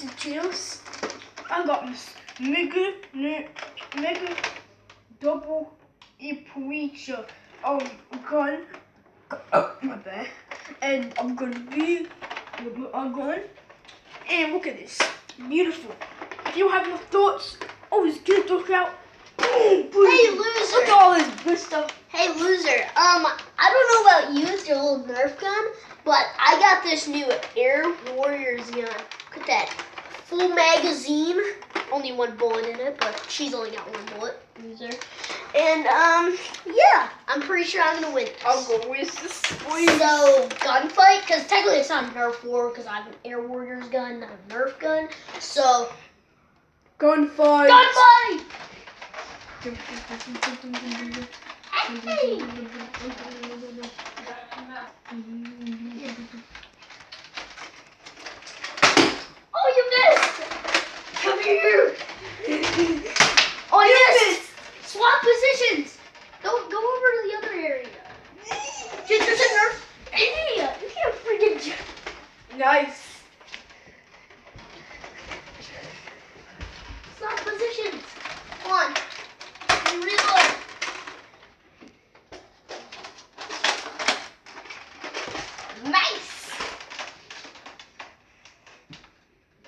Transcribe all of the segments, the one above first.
twisted chills. I got this mega double preacher gun. Oh, my bad. And I'm gonna be a gun. And look at this, beautiful. If you have no thoughts, always get look out. Boom, boom. Hey, loser! Look at all this good stuff. Hey, loser. I don't know about you, it's your little Nerf gun, but I got this new Air Warriors gun. Look at that. Full magazine. Only one bullet in it, but she's only got one bullet. Loser. And, yeah. I'm pretty sure I'm gonna win this. I'll go with this. So, gunfight, because technically it's not a Nerf war, because I have an Air Warriors gun, not a Nerf gun. So, Gunfight. gunfight! Hey! Oh, you missed! Come here! Oh, you missed! Swap positions! Go over to the other area. Dude, there's a Nerf. Hey, you can't freaking jump. Nice. Swap positions. Come on. You reload. Nice.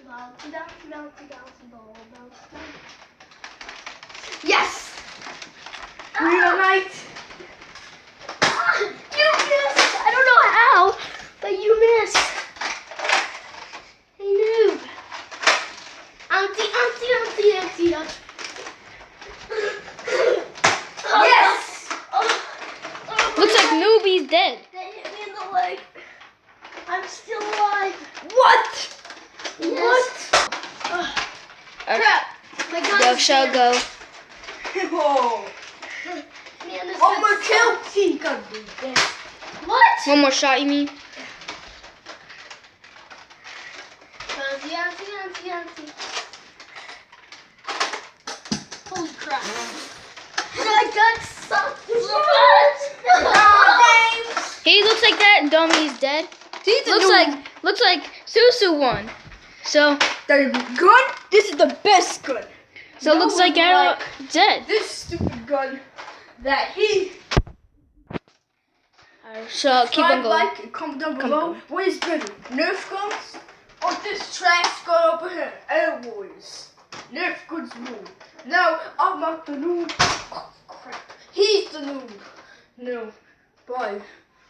Bouncy, bouncy, bouncy, bouncy, ball, bouncy. Yes. Reunite. You missed. I don't know how, but you missed. Hey, noob. Auntie, auntie, auntie, auntie, auntie. Yes. Looks like Noobie's dead. They hit me in the leg. I'm still alive. What? Yes. Crap. My gun Thou is shall there. go. Oh. Man, this Oh, my gun's kill so- team can do this. What? One more shot, you mean? Auntie, auntie, auntie, auntie. Holy crap. My gun sucks so much. He looks like that dummy's dead. Looks like Susu won. So The gun. This is the best gun. it looks like Arrow dead. This stupid gun that he. So keep on going. Like and comment down below. What is better, Nerf guns or this trash gun over here? Air Warriors. Nerf guns rule. Now I'm not the noob. Oh crap. He's the noob. No. Bye.